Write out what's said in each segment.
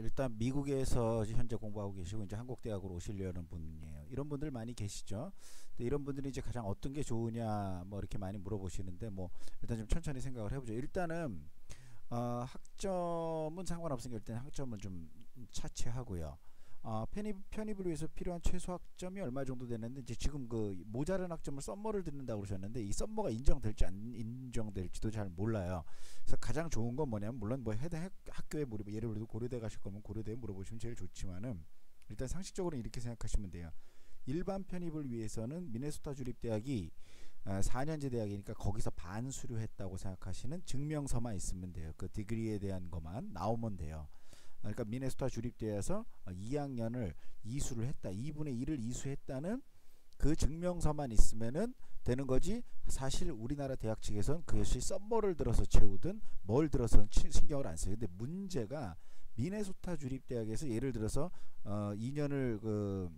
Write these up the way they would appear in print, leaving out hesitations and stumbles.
일단 미국에서 현재 공부하고 계시고 이제 한국 대학으로 오시려는 분이에요. 이런 분들 많이 계시죠. 근데 이런 분들이 이제 가장 어떤 게 좋으냐 뭐 이렇게 많이 물어보시는데 뭐 일단 좀 천천히 생각을 해보죠. 일단은 학점은 상관없으니까 일단 학점은 좀 차치하고요. 편입을 위해서 필요한 최소 학점이 얼마 정도 되는데 이제 지금 그 모자란 학점을 썸머를 듣는다고 그러셨는데 이 썸머가 인정될지 안 인정될지도 잘 몰라요. 그래서 가장 좋은 건 뭐냐면 물론 뭐 해당 학교에 예를 들어 고려대 가실 거면 고려대에 물어보시면 제일 좋지만은 일단 상식적으로 이렇게 생각하시면 돼요. 일반 편입을 위해서는 미네소타 주립대학이 4년제 대학이니까 거기서 반수료했다고 생각하시는 증명서만 있으면 돼요. 그 디그리에 대한 것만 나오면 돼요. 그러니까 미네소타 주립대에서 2학년을 이수를 했다. 2분의 1을 이수했다는 그 증명서만 있으면은 되는 거지. 사실 우리나라 대학 측에서는 그것이 썸머를 들어서 채우든 뭘 들어서 신경을 안 써요. 근데 문제가 미네소타 주립대학에서 예를 들어서 2년을 그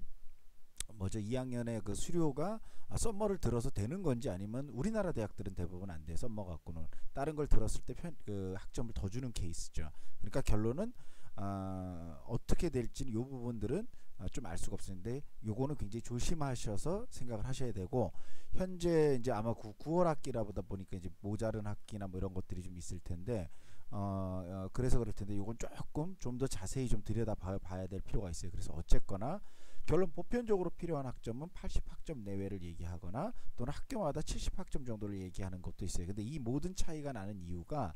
뭐죠 2학년의 그 수료가 썸머를 들어서 되는 건지 아니면 우리나라 대학들은 대부분 안 돼. 썸머 갖고는 다른 걸 들었을 때 그 학점을 더 주는 케이스죠. 그러니까 결론은 어떻게 될지는 이 부분들은 좀 알 수가 없는데 요거는 굉장히 조심하셔서 생각을 하셔야 되고 현재 이제 아마 9월 학기라 보다 보니까 이제 모자른 학기나 뭐 이런 것들이 좀 있을 텐데 그래서 그럴 텐데 요건 조금 좀 더 자세히 좀 들여다 봐야 될 필요가 있어요. 그래서 어쨌거나 결론 보편적으로 필요한 학점은 80학점 내외를 얘기하거나 또는 학교마다 70학점 정도를 얘기하는 것도 있어요. 근데 이 모든 차이가 나는 이유가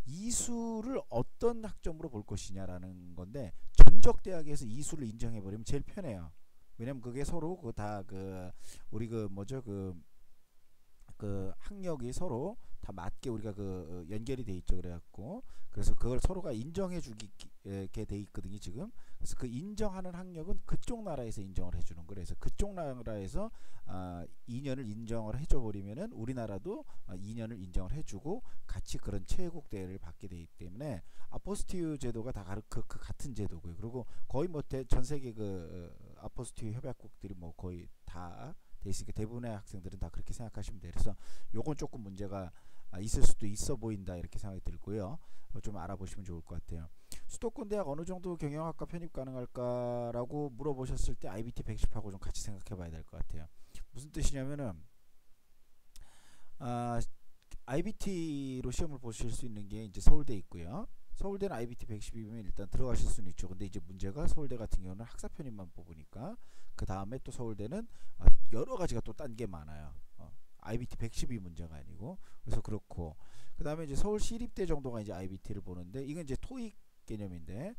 이수를 어떤 학점으로 볼 것이냐라는 건데 전적 대학에서 이수를 인정해 버리면 제일 편해요. 왜냐면 그게 서로 그 다 그 우리 그 뭐죠 그 학력이 서로 다 맞게 우리가 그 연결이 돼 있죠. 그래갖고 그래서 그걸 서로가 인정해 주게 돼 있거든요 지금. 그래서 그 인정하는 학력은 그쪽 나라에서 인정을 해주는 거예요. 그래서 그쪽 나라에서 2년을 인정을 해줘 버리면은 우리나라도 2년을 인정을 해주고 같이 그런 최애국 대회를 받게 되기 때문에 아포스티유 제도가 다 그 같은 제도고요. 그리고 거의 뭐 전 세계 그 아포스티유 협약국들이 뭐 거의 다 돼 있으니까 대부분의 학생들은 다 그렇게 생각하시면 돼요. 그래서 요건 조금 문제가 있을 수도 있어 보인다 이렇게 생각이 들고요. 좀 알아보시면 좋을 것 같아요. 수도권 대학 어느 정도 경영학과 편입 가능할까라고 물어보셨을 때 IBT 110하고 좀 같이 생각해 봐야 될 것 같아요. 무슨 뜻이냐면은 아, IBT로 시험을 보실 수 있는 게 이제 서울대 있고요. 서울대는 IBT 110이면 일단 들어가실 수는 있죠. 근데 이제 문제가 서울대 같은 경우는 학사 편입만 뽑으니까 그 다음에 또 서울대는 여러 가지가 또 딴 게 많아요. IBT 110이 문제가 아니고 그래서 그렇고 그 다음에 이제 서울시립대 정도가 이제 IBT를 보는데 이건 이제 토익 개념인데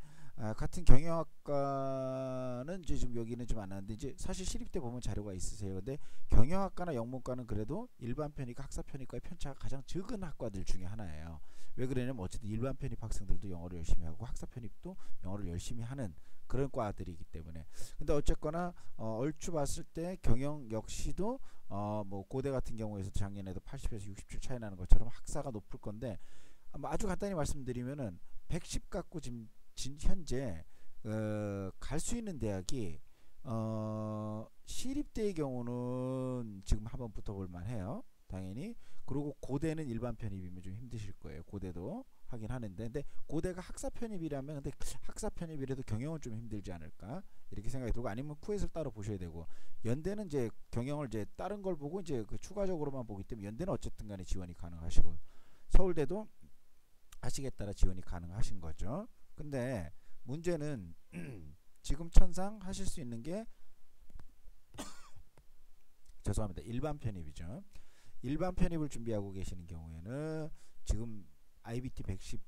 같은 경영학과는 이제 좀 여기는 좀 안 하는데 이제 사실 시립대 보면 자료가 있으세요. 근데 경영학과나 영문과는 그래도 일반 편입과 학사 편입과의 편차가 가장 적은 학과들 중에 하나예요. 왜 그러냐면 어쨌든 일반 편입 학생들도 영어를 열심히 하고 학사 편입도 영어를 열심히 하는 그런 과들이기 때문에 근데 어쨌거나 얼추 봤을 때 경영 역시도 뭐 고대 같은 경우에서 작년에도 80에서 60점 차이 나는 것처럼 학사가 높을 건데 아주 간단히 말씀드리면은 110 갖고 지금 현재 갈 수 있는 대학이 시립대의 경우는 지금 한번 붙어볼 만해요. 당연히. 그리고 고대는 일반 편입이면 좀 힘드실 거예요. 고대도 하긴 하는데 근데 고대가 학사 편입이라면 근데 학사 편입이라도 경영은 좀 힘들지 않을까 이렇게 생각이 들고 아니면 쿠에서 따로 보셔야 되고 연대는 이제 경영을 이제 다른 걸 보고 이제 그 추가적으로만 보기 때문에 연대는 어쨌든 간에 지원이 가능하시고 서울대도 하시기에 따라 지원이 가능하신 거죠. 근데 문제는 지금 천상 하실 수 있는 게 죄송합니다. 일반 편입이죠. 일반 편입을 준비하고 계시는 경우에는 지금 IBT 110의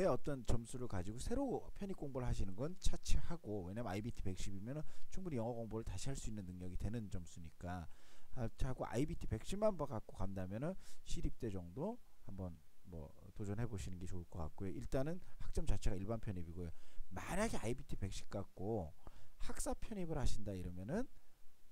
어떤 점수를 가지고 새로 편입 공부를 하시는 건 차치하고 왜냐면 IBT 110이면 충분히 영어 공부를 다시 할 수 있는 능력이 되는 점수니까 하고 IBT 110만 갖고 간다면은 시립대 정도 한번 뭐 도전해 보시는 게 좋을 것 같고요. 일단은 학점 자체가 일반 편입이고요. 만약에 IBT 110 갖고 학사 편입을 하신다 이러면은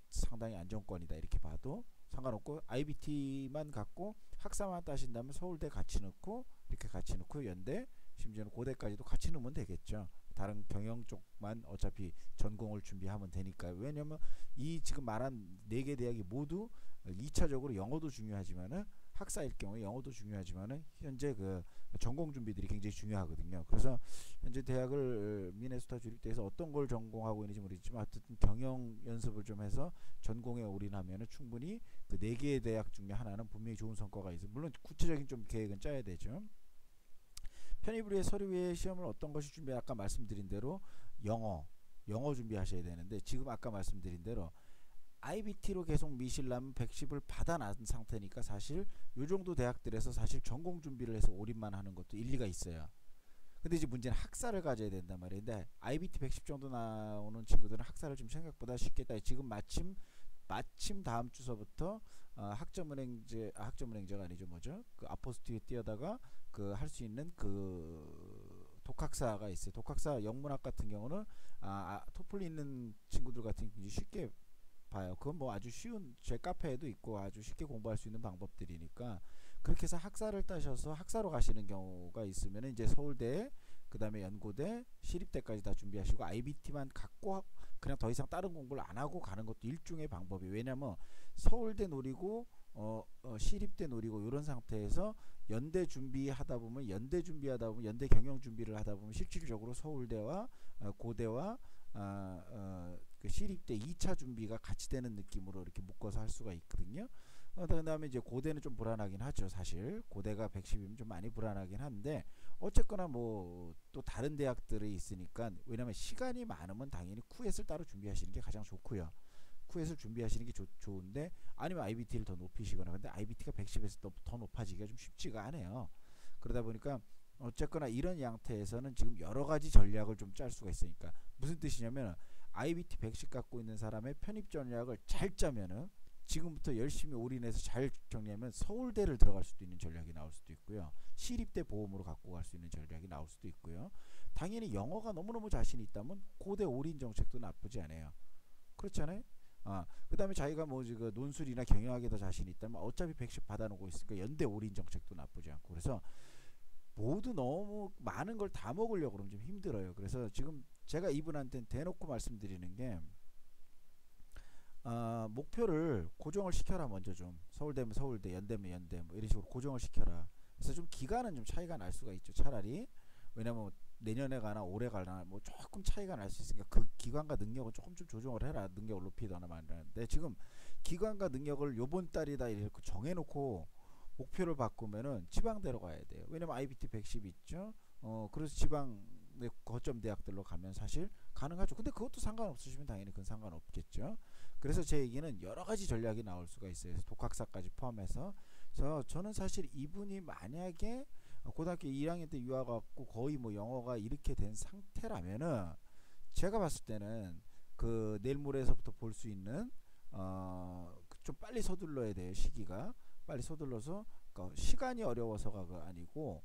상당히 안정권이다 이렇게 봐도 상관없고 IBT만 갖고 학사만 따신다면 서울대 같이 넣고 이렇게 같이 넣고 연대 심지어는 고대까지도 같이 넣으면 되겠죠. 다른 경영 쪽만 어차피 전공을 준비하면 되니까요. 왜냐면 이 지금 말한 4개 대학이 모두 2차적으로 영어도 중요하지만은 학사일 경우에 영어도 중요하지만은 현재 그 전공 준비들이 굉장히 중요하거든요. 그래서 현재 대학을 미네소타 주립대에서 어떤 걸 전공하고 있는지 모르겠지만 어쨌든 경영 연습을 좀 해서 전공에 올인하면은 충분히 그 네 개의 대학 중에 하나는 분명히 좋은 성과가 있어. 물론 구체적인 좀 계획은 짜야 되죠. 편입을 위해 서류 외에 시험을 어떤 것이 준비? 아까 말씀드린 대로 영어 준비하셔야 되는데 지금 아까 말씀드린 대로 IBT로 계속 미실라면 110을 받아난 상태니까 사실 요 정도 대학들에서 사실 전공 준비를 해서 올인만 하는 것도 일리가 있어요. 근데 이제 문제는 학사를 가져야 된단 말이에요. 근데 IBT 110 정도 나오는 친구들은 학사를 좀 생각보다 쉽겠다. 지금 마침 다음 주서부터 학점은행제가 아니죠, 뭐죠? 그 아포스트에 뛰어다가 그 할 수 있는 그 독학사가 있어요. 독학사 영문학 같은 경우는 토플 있는 친구들 같은 경우 쉽게 봐요. 그건 뭐 아주 쉬운 제 카페에도 있고 아주 쉽게 공부할 수 있는 방법들이니까 그렇게 해서 학사를 따셔서 학사로 가시는 경우가 있으면 이제 서울대 그 다음에 연고대 시립대까지 다 준비하시고 IBT만 갖고 그냥 더 이상 다른 공부를 안 하고 가는 것도 일종의 방법이에요. 왜냐면 서울대 노리고 시립대 노리고 이런 상태에서 연대 준비하다 보면 연대 경영 준비를 하다 보면 실질적으로 서울대와 고대와 그 시립대 2차 준비가 같이 되는 느낌으로 이렇게 묶어서 할 수가 있거든요. 그 다음에 이제 고대는 좀 불안하긴 하죠. 사실 고대가 110이면 좀 많이 불안하긴 한데 어쨌거나 뭐 또 다른 대학들이 있으니까 왜냐면 시간이 많으면 당연히 쿠엣을 따로 준비하시는 게 가장 좋고요. 쿠엣을 준비하시는 게 좋은데 아니면 IBT를 더 높이시거나 근데 IBT가 110에서 더 높아지기가 좀 쉽지가 않아요. 그러다 보니까 어쨌거나 이런 양태에서는 지금 여러 가지 전략을 좀 짤 수가 있으니까 무슨 뜻이냐면 IBT 110 갖고 있는 사람의 편입 전략을 잘 짜면은 지금부터 열심히 올인해서 잘 정리하면 서울대를 들어갈 수도 있는 전략이 나올 수도 있고요. 시립대 보험으로 갖고 갈 수 있는 전략이 나올 수도 있고요. 당연히 영어가 너무너무 자신이 있다면 고대 올인 정책도 나쁘지 않아요. 그렇잖아요. 그 다음에 자기가 뭐 그 논술이나 경영학에 더 자신이 있다면 어차피 110 받아놓고 있으니까 연대 올인 정책도 나쁘지 않고 그래서 모두 너무 많은 걸 다 먹으려고 그러면 좀 힘들어요. 그래서 지금 제가 이분한테는 대놓고 말씀드리는 게 목표를 고정을 시켜라. 먼저 좀 서울대면 서울대, 연대면 연대 뭐 이런 식으로 고정을 시켜라. 그래서 좀 기간은 좀 차이가 날 수가 있죠. 차라리 왜냐면 내년에 가나 올해 가나 뭐 조금 차이가 날 수 있으니까 그 기간과 능력은 조금 좀 조정을 해라. 능력을 높이거나 말하는데 지금 기간과 능력을 요번 달이다 이렇게 정해놓고 목표를 바꾸면은 지방대로 가야 돼요. 왜냐면 IBT 110 있죠. 그래서 지방 거점 대학들로 가면 사실 가능하죠. 근데 그것도 상관없으시면 당연히 그건 상관없겠죠. 그래서 제 얘기는 여러 가지 전략이 나올 수가 있어요. 독학사까지 포함해서. 그래서 저는 사실 이분이 만약에 고등학교 1학년 때 유학 왔고 거의 뭐 영어가 이렇게 된 상태라면은 제가 봤을 때는 그 내일 모레에서부터 볼 수 있는 좀 빨리 서둘러야 돼요. 시기가 빨리 서둘러서 그러니까 시간이 어려워서가 아니고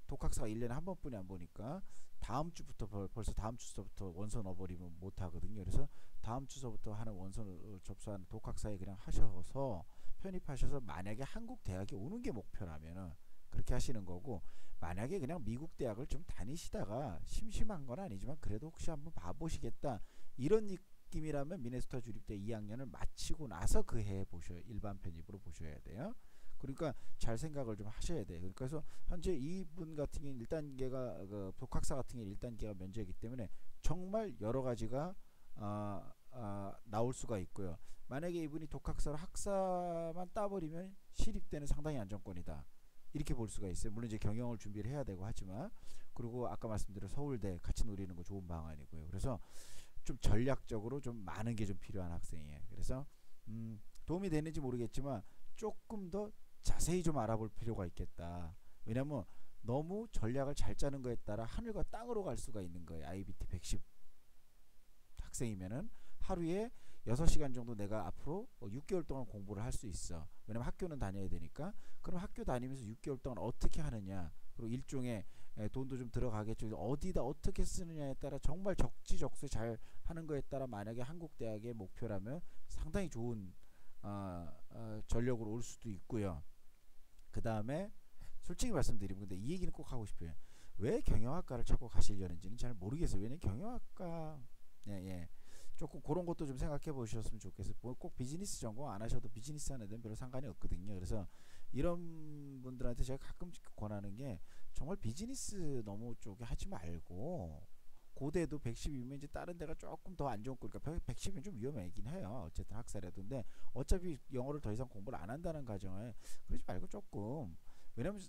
독학사가 1년에 한 번뿐이 안 보니까 다음 주부터 벌써 다음 주서부터 원서 넣어버리면 못하거든요. 그래서 다음 주서부터 하는 원서 접수하는 독학사에 그냥 하셔서 편입하셔서 만약에 한국 대학에 오는 게 목표라면은 그렇게 하시는 거고 만약에 그냥 미국 대학을 좀 다니시다가 심심한 건 아니지만 그래도 혹시 한번 봐보시겠다 이런 느낌이라면 미네소타 주립대 2학년을 마치고 나서 그 해에 보셔야 일반 편입으로 보셔야 돼요. 그러니까 잘 생각을 좀 하셔야 돼요. 그래서 현재 이분 같은 경우는 1단계가 그 독학사 같은 경우는 1단계가 면제이기 때문에 정말 여러 가지가 나올 수가 있고요. 만약에 이분이 독학사로 학사만 따버리면 시립대는 상당히 안정권이다. 이렇게 볼 수가 있어요. 물론 이제 경영을 준비를 해야 되고 하지만 그리고 아까 말씀드린 서울대 같이 노리는 거 좋은 방안이고요. 그래서 좀 전략적으로 좀 많은 게 좀 필요한 학생이에요. 그래서 도움이 되는지 모르겠지만 조금 더 자세히 좀 알아볼 필요가 있겠다. 왜냐면 너무 전략을 잘 짜는 거에 따라 하늘과 땅으로 갈 수가 있는 거예요. IBT 110 학생이면은 하루에 6시간 정도 내가 앞으로 6개월 동안 공부를 할 수 있어. 왜냐면 학교는 다녀야 되니까. 그럼 학교 다니면서 6개월 동안 어떻게 하느냐. 그리고 일종의 돈도 좀 들어가겠죠. 어디다 어떻게 쓰느냐에 따라 정말 적지적소에 잘 하는 거에 따라 만약에 한국 대학의 목표라면 상당히 좋은 전력으로 올 수도 있고요. 그 다음에 솔직히 말씀드리면 근데 이 얘기는 꼭 하고 싶어요. 왜 경영학과를 찾고 가시려는지는 잘 모르겠어요. 왜냐면 경영학과 조금 그런 것도 좀 생각해 보셨으면 좋겠어요. 꼭 비즈니스 전공 안 하셔도 비즈니스 하는 데는 별로 상관이 없거든요. 그래서 이런 분들한테 제가 가끔 권하는 게 정말 비즈니스 너무 쪽에 하지 말고 고대도 110이면 이제 다른 데가 조금 더 안 좋은 거니까 110이면 좀 위험하긴 해요. 어쨌든 학사라도. 근데 어차피 영어를 더 이상 공부를 안 한다는 가정에 그러지 말고 조금, 왜냐면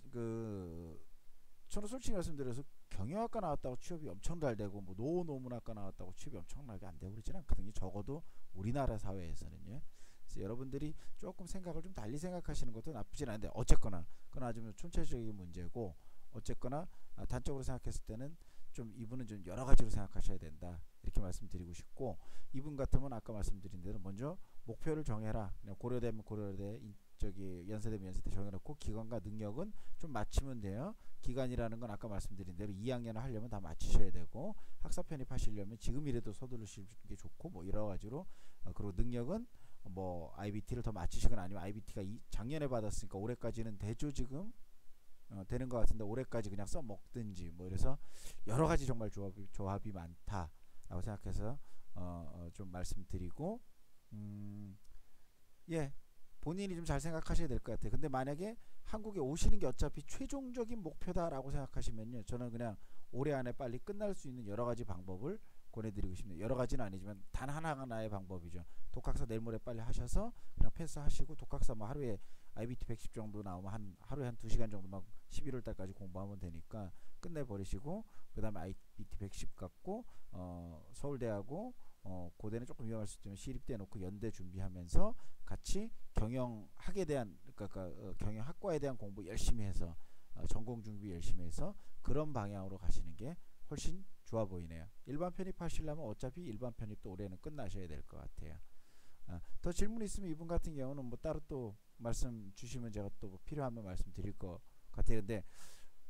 저는 솔직히 말씀드려서 경영학과 나왔다고 취업이 엄청 잘 되고 뭐 노문학과 나왔다고 취업이 엄청나게 안 되고 그러진 않거든요. 적어도 우리나라 사회에서는요. 그래서 여러분들이 조금 생각을 좀 달리 생각하시는 것도 나쁘진 않은데, 어쨌거나 그건 아주 총체적인 문제고, 어쨌거나 단적으로 생각했을 때는 좀 이분은 좀 여러 가지로 생각하셔야 된다, 이렇게 말씀드리고 싶고, 이분 같으면 아까 말씀드린 대로 먼저 목표를 정해라. 그냥 고려대면 고려대, 저기 연세대면 연세대 정해놓고 기간과 능력은 좀 맞추면 돼요. 기간이라는 건 아까 말씀드린 대로 2학년을 하려면 다 맞추셔야 되고, 학사 편입하시려면 지금이라도 서두르시는 게 좋고, 뭐 여러 가지로. 그리고 능력은 뭐 IBT를 더 맞추시거나 아니면 IBT가 작년에 받았으니까 올해까지는 되죠 지금. 되는 것 같은데 올해까지 그냥 써먹든지 뭐 이래서 여러 가지 정말 조합이 많다라고 생각해서 좀 말씀드리고, 예, 본인이 좀 잘 생각하셔야 될 것 같아요. 근데 만약에 한국에 오시는 게 어차피 최종적인 목표다라고 생각하시면요, 저는 그냥 올해 안에 빨리 끝날 수 있는 여러 가지 방법을 권해드리고 싶네요. 여러 가지는 아니지만 단 하나의 방법이죠. 독학사 내일 모레 빨리 하셔서 그냥 패스하시고, 독학사 뭐 하루에 IBT 110 정도 나오면 하루에 한 2시간 정도만 11월 달까지 공부하면 되니까 끝내버리시고, 그 다음에 IBT 110 갖고 서울대하고 고대는 조금 위험할 수 있지만 시립대 놓고 연대 준비하면서 같이 경영학에 대한, 그러니까 경영학과에 대한 공부 열심히 해서 전공 준비 열심히 해서 그런 방향으로 가시는 게 훨씬 좋아 보이네요. 일반 편입하시려면 어차피 일반 편입도 올해는 끝나셔야 될 것 같아요. 더 질문 있으면 이분 같은 경우는 뭐 따로 또 말씀 주시면 제가 또 필요하면 말씀드릴 것 같아요. 근데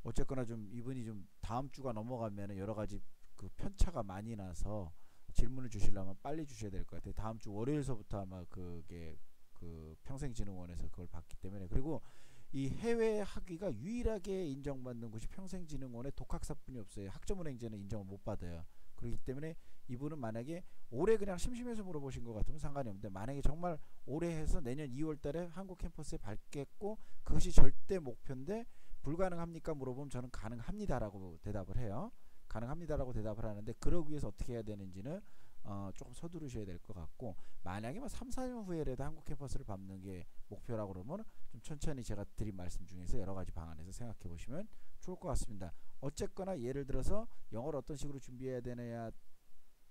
어쨌거나 좀 이분이 좀 다음 주가 넘어가면 여러 가지 그 편차가 많이 나서 질문을 주시려면 빨리 주셔야 될 것 같아요. 다음 주 월요일서부터 아마 그게 그 평생진흥원에서 그걸 받기 때문에. 그리고 이 해외 학위가 유일하게 인정받는 곳이 평생진흥원의 독학사뿐이 없어요. 학점은행제는 인정을 못 받아요. 그렇기 때문에 이분은 만약에 올해 그냥 심심해서 물어보신 것 같으면 상관이 없는데, 만약에 정말 올해 해서 내년 2월 달에 한국 캠퍼스에 밟겠고 그것이 절대 목표인데 불가능합니까 물어보면 저는 가능합니다라고 대답을 해요. 가능합니다라고 대답을 하는데, 그러기 위해서 어떻게 해야 되는지는 조금 서두르셔야 될 것 같고, 만약에 뭐 3, 4년 후에라도 한국 캠퍼스를 밟는 게 목표라고 그러면 좀 천천히 제가 드린 말씀 중에서 여러 가지 방안에서 생각해 보시면 좋을 것 같습니다. 어쨌거나 예를 들어서 영어를 어떤 식으로 준비해야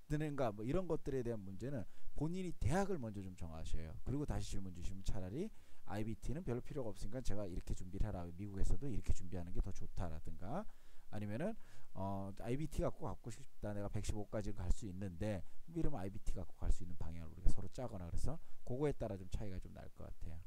되는가 뭐 이런 것들에 대한 문제는 본인이 대학을 먼저 좀 정하셔요. 그리고 다시 질문 주시면 차라리 IBT는 별로 필요가 없으니까 제가 이렇게 준비를 하라, 미국에서도 이렇게 준비하는 게 더 좋다라든가, 아니면은 IBT 갖고 싶다, 내가 115까지 갈 수 있는데 이러면 IBT 갖고 갈 수 있는 방향으로 우리가 서로 짜거나, 그래서 그거에 따라 좀 차이가 좀 날 것 같아요.